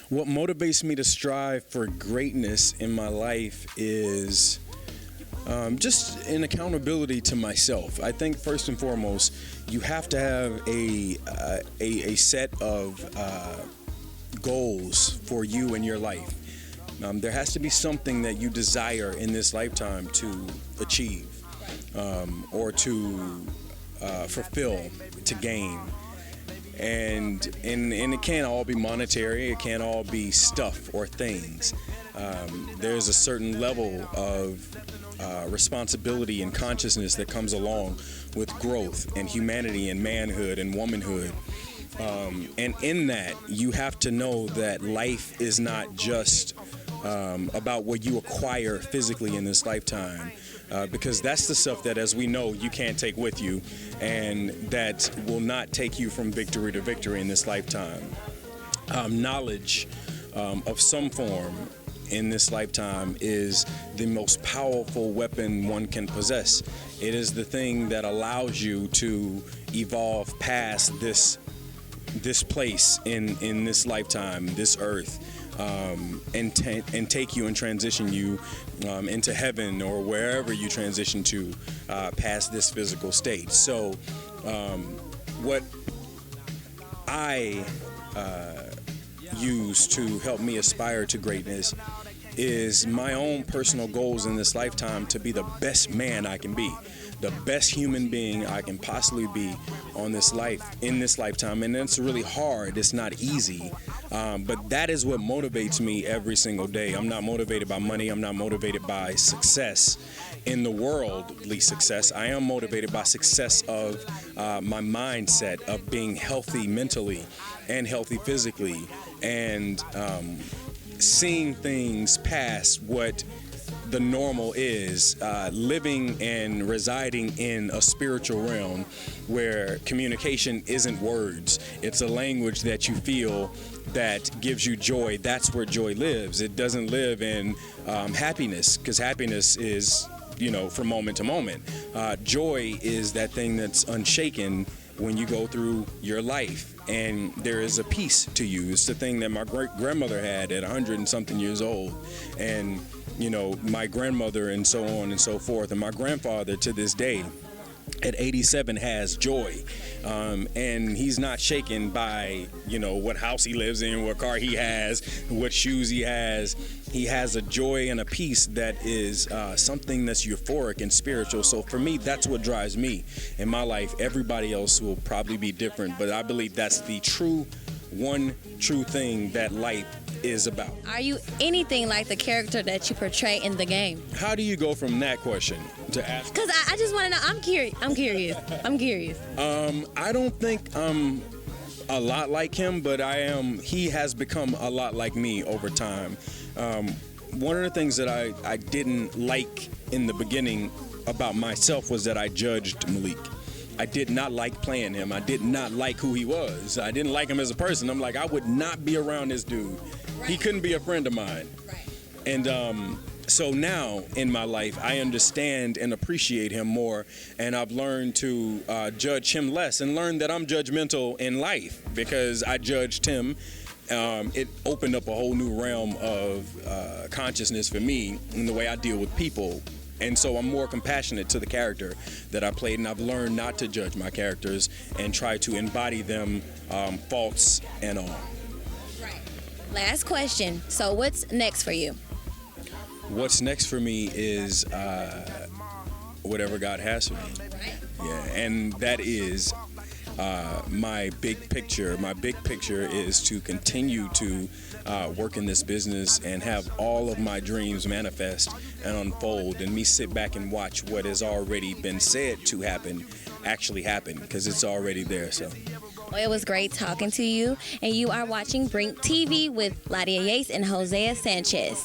What motivates me to strive for greatness in my life is just an accountability to myself. I think first and foremost, you have to have a set of goals for you in your life. There has to be something that you desire in this lifetime to achieve or to fulfill, to gain. And it can't all be monetary, it can't all be stuff or things. There's a certain level of responsibility and consciousness that comes along with growth and humanity and manhood and womanhood. And in that, you have to know that life is not just about what you acquire physically in this lifetime, because that's the stuff that, as we know, you can't take with you, and that will not take you from victory to victory in this lifetime. Knowledge of some form in this lifetime is the most powerful weapon one can possess. It is the thing that allows you to evolve past this place in this lifetime, this earth, and take you and transition you into heaven or wherever you transition to past this physical state. So what I use to help me aspire to greatness is my own personal goals in this lifetime to be the best man I can be, the best human being I can possibly be on this life, in this lifetime. And it's really hard, it's not easy, but that is what motivates me every single day. I'm not motivated by money, I'm not motivated by success in the worldly success. I am motivated by success of my mindset of being healthy mentally and healthy physically, and seeing things past what the normal is, living and residing in a spiritual realm where communication isn't words, it's a language that you feel that gives you joy. That's where joy lives. It doesn't live in happiness, because happiness is, from moment to moment. Joy is that thing that's unshaken when you go through your life, and there is a peace to you. It's the thing that my great-grandmother had at 100 and something years old, and my grandmother, and so on and so forth, and my grandfather to this day at 87 has joy, and he's not shaken by what house he lives in, what car he has, what shoes he has. He has a joy and a peace that is something that's euphoric and spiritual. So for me, that's what drives me in my life. Everybody else will probably be different, but I believe that's the one true thing that life is about. Are you anything like the character that you portray in the game? How do you go from that question to ask? Because I just want to know. I'm curious. I don't think I'm a lot like him, but he has become a lot like me over time. One of the things that I didn't like in the beginning about myself was that I judged Malik. I did not like playing him. I did not like who he was. I didn't like him as a person. I'm like, I would not be around this dude. Right. He couldn't be a friend of mine. Right. And so now in my life, I understand and appreciate him more, and I've learned to judge him less, and learn that I'm judgmental in life because I judged him. It opened up a whole new realm of consciousness for me in the way I deal with people. And so I'm more compassionate to the character that I played, and I've learned not to judge my characters and try to embody them, faults and all. Right. Last question. So what's next for you? What's next for me is whatever God has for me. Right. Yeah, and that is my big picture. My big picture is to continue to work in this business and have all of my dreams manifest and unfold, and me sit back and watch what has already been said to happen actually happen, because it's already there. So well, it was great talking to you, and you are watching BrinkTV with Ladia Yates and Hosea Chanchez.